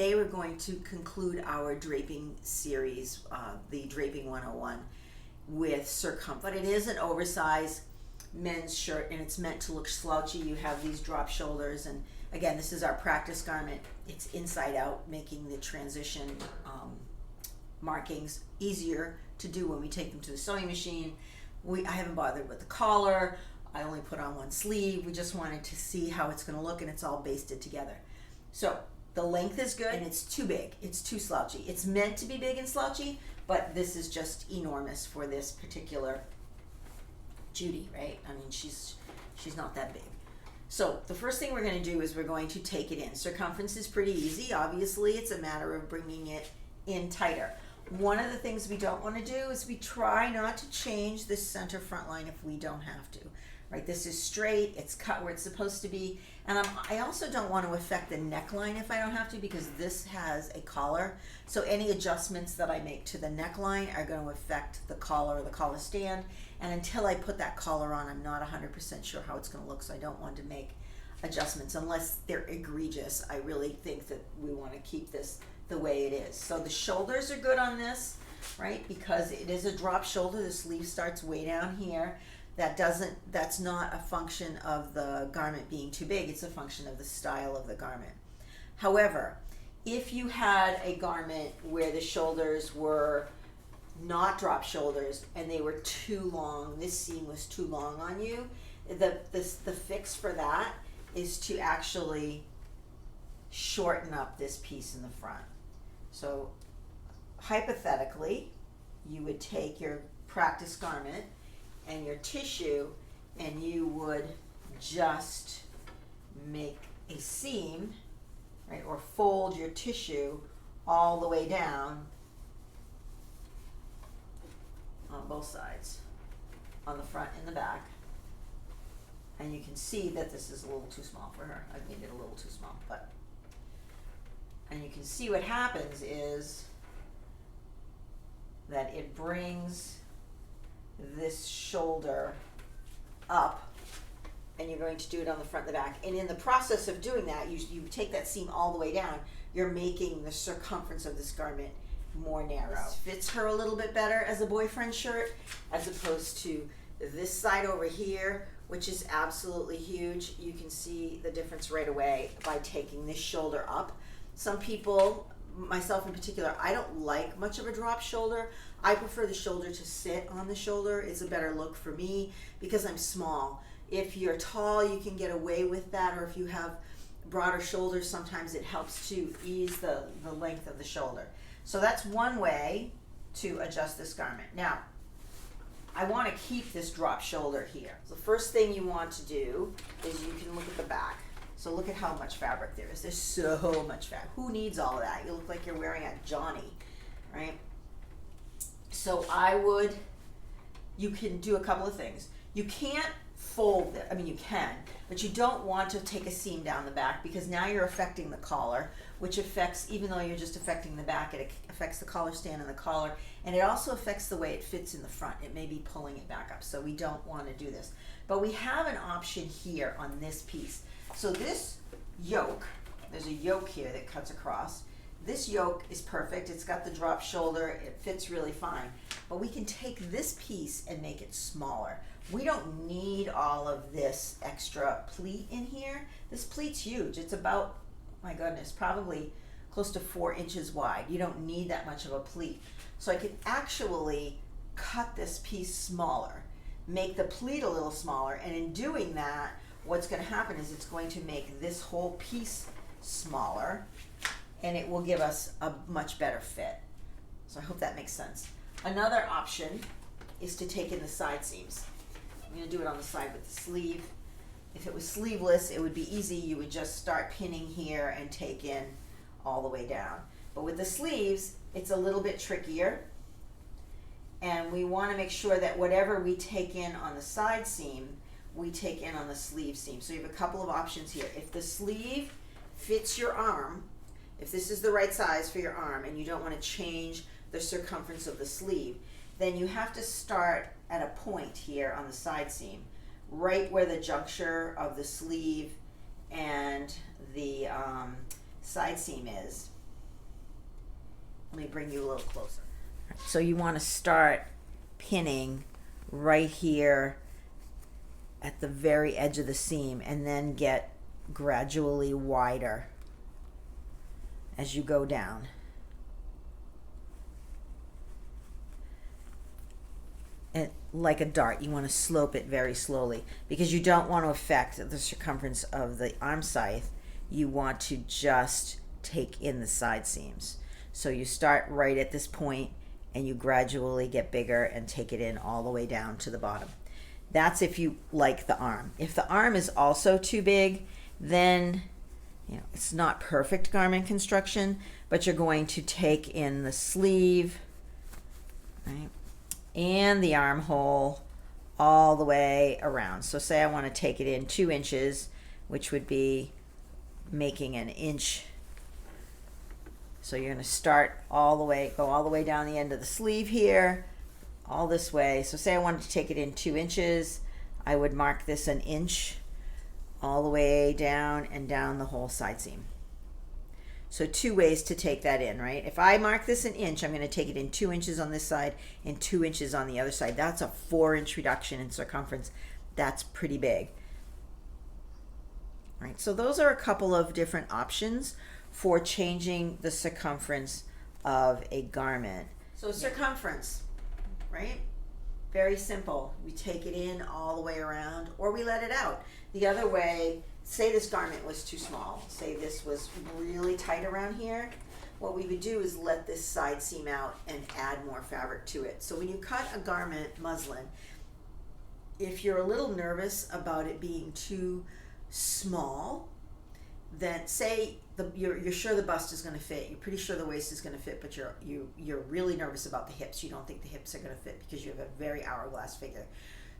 today we're going to conclude our draping series, the Draping 101, with circumference. But it is an oversized men's shirt, and it's meant to look slouchy. You have these drop shoulders, and again, this is our practice garment. It's inside out, making the transition markings easier to do when we take them to the sewing machine. I haven't bothered with the collar. I only put on one sleeve. We just wanted to see how it's going to look, and it's all basted together. So the length is good, and it's too big. It's too slouchy. It's meant to be big and slouchy, but this is just enormous for this particular Judy, right? I mean, she's not that big. So the first thing we're going to do is we're going to take it in. Circumference is pretty easy. Obviously, it's a matter of bringing it in tighter. One of the things we don't want to do is we try not to change this center front line if we don't have to, right? This is straight, it's cut where it's supposed to be, and I also don't want to affect the neckline if I don't have to, because this has a collar, so any adjustments that I make to the neckline are going to affect the collar or the collar stand, and until I put that collar on, I'm not 100% sure how it's going to look, so I don't want to make adjustments unless they're egregious. I really think that we want to keep this the way it is. So the shoulders are good on this, right? Because it is a drop shoulder. The sleeve starts way down here. That's not a function of the garment being too big. It's a function of the style of the garment. However, if you had a garment where the shoulders were not drop shoulders and they were too long, this seam was too long on you, the fix for that is to actually shorten up this piece in the front. So hypothetically, you would take your practice garment and your tissue, and you would just make a seam, right, or fold your tissue all the way down on both sides, on the front and the back. And you can see that this is a little too small for her. I've made it a little too small, but, and you can see what happens is that it brings this shoulder up, and you're going to do it on the front and the back. And in the process of doing that, you take that seam all the way down, you're making the circumference of this garment more narrow. This fits her a little bit better as a boyfriend shirt, as opposed to this side over here, which is absolutely huge. You can see the difference right away by taking this shoulder up. Some people, myself in particular, I don't like much of a drop shoulder. I prefer the shoulder to sit on the shoulder. It's a better look for me because I'm small. If you're tall, you can get away with that, or if you have broader shoulders, sometimes it helps to ease the length of the shoulder. So that's one way to adjust this garment. Now, I want to keep this drop shoulder here. So the first thing you want to do is you can look at the back. So look at how much fabric there is. There's so much fabric. Who needs all of that? You look like you're wearing a Johnny, right? So you can do a couple of things. You can't fold it. I mean, you can, but you don't want to take a seam down the back, because now you're affecting the collar, which affects, even though you're just affecting the back, it affects the collar stand and the collar, and it also affects the way it fits in the front. It may be pulling it back up, so we don't want to do this. But we have an option here on this piece. So this yoke, there's a yoke here that cuts across. This yoke is perfect. It's got the drop shoulder. It fits really fine. But we can take this piece and make it smaller. We don't need all of this extra pleat in here. This pleat's huge. It's about, my goodness, probably close to 4 inches wide. You don't need that much of a pleat. So I could actually cut this piece smaller, make the pleat a little smaller, and in doing that, what's going to happen is it's going to make this whole piece smaller, and it will give us a much better fit. So I hope that makes sense. Another option is to take in the side seams. I'm going to do it on the side with the sleeve. If it was sleeveless, it would be easy. You would just start pinning here and take in all the way down. But with the sleeves, it's a little bit trickier, and we want to make sure that whatever we take in on the side seam, we take in on the sleeve seam. So you have a couple of options here. If the sleeve fits your arm, if this is the right size for your arm and you don't want to change the circumference of the sleeve, then you have to start at a point here on the side seam, right where the juncture of the sleeve and the side seam is. Let me bring you a little closer. So you want to start pinning right here at the very edge of the seam and then get gradually wider as you go down. And like a dart, you want to slope it very slowly because you don't want to affect the circumference of the arm scythe. You want to just take in the side seams. So you start right at this point and you gradually get bigger and take it in all the way down to the bottom. That's if you like the arm. If the arm is also too big, then it's not perfect garment construction, but you're going to take in the sleeve, right, and the armhole all the way around. So say I want to take it in 2 inches, which would be making an inch. So you're going to start go all the way down the end of the sleeve here, all this way. So say I wanted to take it in 2 inches, I would mark this an inch all the way down and down the whole side seam. So 2 ways to take that in, right? If I mark this an inch, I'm going to take it in 2 inches on this side and 2 inches on the other side. That's a 4-inch reduction in circumference. That's pretty big. Right, so those are a couple of different options for changing the circumference of a garment. So circumference, right? Very simple. We take it in all the way around or we let it out. The other way, say this garment was too small. Say this was really tight around here. What we would do is let this side seam out and add more fabric to it. So when you cut a garment, muslin, if you're a little nervous about it being too small, then say you're sure the bust is going to fit, you're pretty sure the waist is going to fit, but you're really nervous about the hips. You don't think the hips are going to fit because you have a very hourglass figure.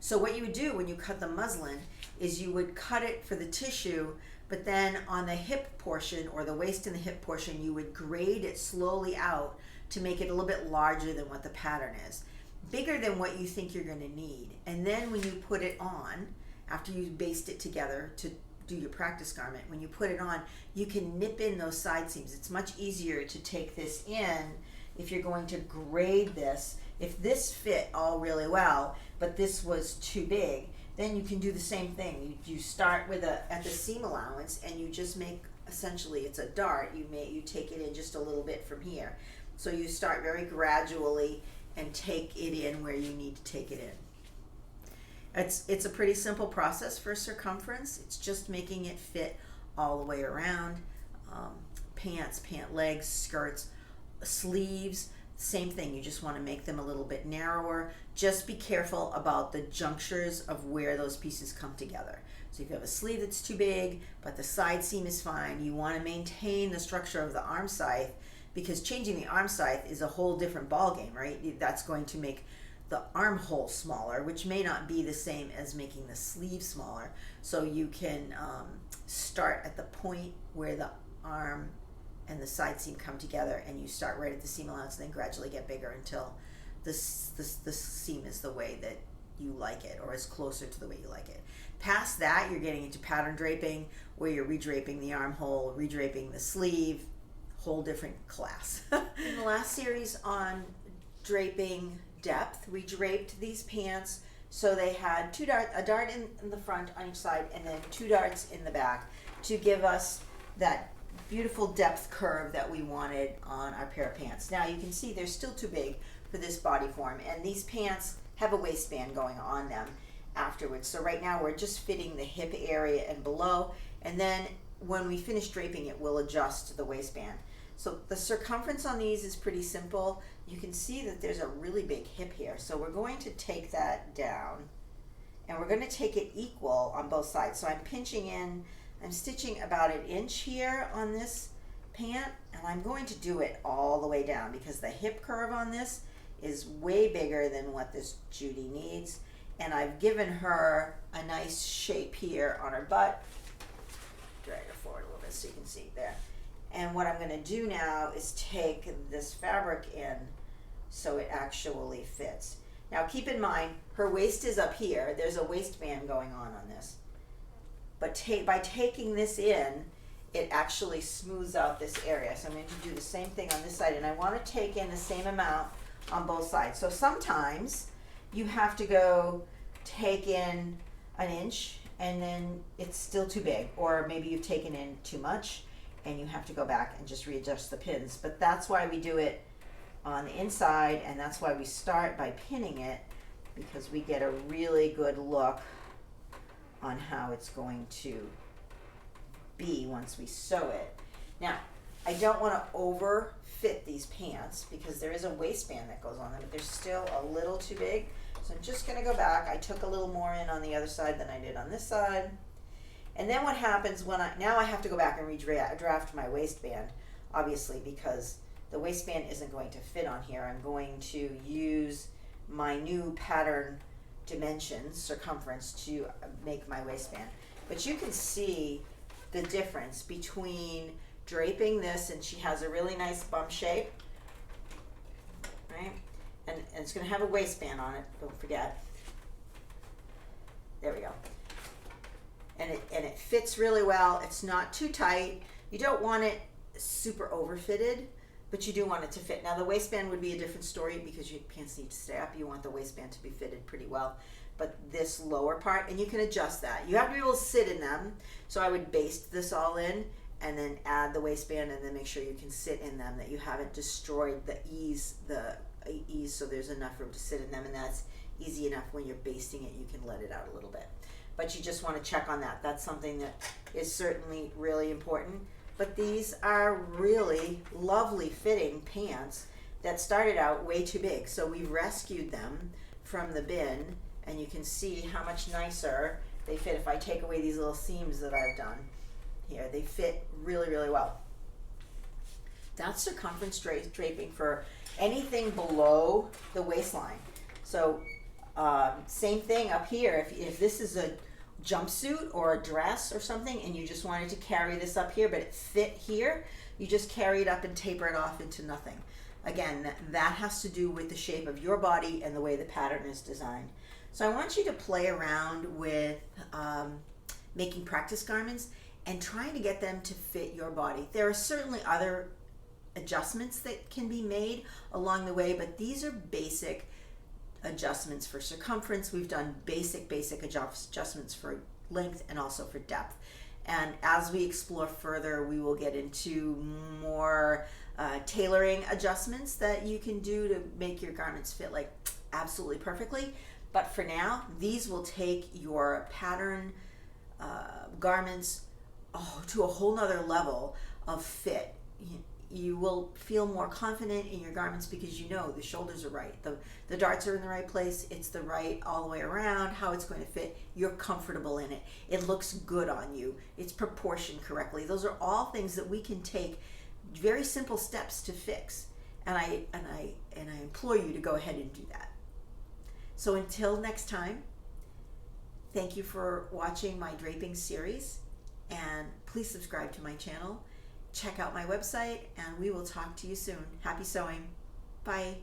So what you would do when you cut the muslin is you would cut it for the tissue, but then on the hip portion or the waist and the hip portion, you would grade it slowly out to make it a little bit larger than what the pattern is, bigger than what you think you're going to need. And then when you put it on, after you baste it together to do your practice garment, when you put it on, you can nip in those side seams. It's much easier to take this in if you're going to grade this. If this fit all really well, but this was too big, then you can do the same thing. You start with at the seam allowance and you just make, essentially it's a dart, you take it in just a little bit from here. So you start very gradually and take it in where you need to take it in. It's a pretty simple process for circumference. It's just making it fit all the way around. Pants, pant legs, skirts, sleeves, same thing. You just want to make them a little bit narrower. Just be careful about the junctures of where those pieces come together. So if you have a sleeve that's too big, but the side seam is fine, you want to maintain the structure of the arm scythe, because changing the arm scythe is a whole different ballgame, right? That's going to make the armhole smaller, which may not be the same as making the sleeve smaller. So you can start at the point where the arm and the side seam come together, and you start right at the seam allowance and then gradually get bigger until the seam is the way that you like it, or is closer to the way you like it. Past that, you're getting into pattern draping, where you're redraping the armhole, redraping the sleeve, whole different class. In the last series on draping depth, we draped these pants so they had a dart in the front on each side and then 2 darts in the back to give us that beautiful depth curve that we wanted on our pair of pants. Now you can see they're still too big for this body form, and these pants have a waistband going on them afterwards. So right now we're just fitting the hip area and below, and then when we finish draping it, we'll adjust the waistband. So the circumference on these is pretty simple. You can see that there's a really big hip here. So we're going to take that down, and we're going to take it equal on both sides. So I'm pinching in, I'm stitching about 1 inch here on this pant, and I'm going to do it all the way down because the hip curve on this is way bigger than what this Judy needs. And I've given her a nice shape here on her butt. Drag her forward a little bit so you can see there. And what I'm going to do now is take this fabric in so it actually fits. Now keep in mind, her waist is up here. There's a waistband going on this. But by taking this in, it actually smooths out this area. So I'm going to do the same thing on this side, and I want to take in the same amount on both sides. So sometimes you have to go take in an inch and then it's still too big, or maybe you've taken in too much and you have to go back and just readjust the pins. But that's why we do it on the inside, and that's why we start by pinning it, because we get a really good look on how it's going to be once we sew it. Now, I don't want to over fit these pants because there is a waistband that goes on them, but they're still a little too big. So I'm just going to go back. I took a little more in on the other side than I did on this side. And then what happens when now I have to go back and redraft my waistband, obviously, because the waistband isn't going to fit on here. I'm going to use my new pattern dimensions, circumference, to make my waistband. But you can see the difference between draping this, and she has a really nice bump shape, right? And it's going to have a waistband on it, don't forget. There we go. And it fits really well. It's not too tight. You don't want it super overfitted, but you do want it to fit. Now the waistband would be a different story because your pants need to stay up. You want the waistband to be fitted pretty well. But this lower part, and you can adjust that. You have to be able to sit in them. So I would baste this all in and then add the waistband, and then make sure you can sit in them, that you haven't destroyed the ease, so there's enough room to sit in them, and that's easy enough. When you're basting it, you can let it out a little bit. But you just want to check on that. That's something that is certainly really important. But these are really lovely fitting pants that started out way too big. So we rescued them from the bin, and you can see how much nicer they fit. If I take away these little seams that I've done here, they fit really, really well. That's circumference draping for anything below the waistline. So same thing up here. If this is a jumpsuit or a dress or something, and you just wanted to carry this up here, but it fit here, you just carry it up and taper it off into nothing. Again, that has to do with the shape of your body and the way the pattern is designed. So I want you to play around with making practice garments and trying to get them to fit your body. There are certainly other adjustments that can be made along the way, but these are basic adjustments for circumference. We've done basic adjustments for length and also for depth. And as we explore further, we will get into more tailoring adjustments that you can do to make your garments fit like absolutely perfectly. But for now, these will take your pattern garments to a whole nother level of fit. You will feel more confident in your garments because you know the shoulders are right, the darts are in the right place, it's the right all the way around, how it's going to fit, you're comfortable in it, it looks good on you, it's proportioned correctly. Those are all things that we can take very simple steps to fix, and I implore you to go ahead and do that. So until next time, thank you for watching my draping series, and please subscribe to my channel. Check out my website, and we will talk to you soon. Happy sewing. Bye.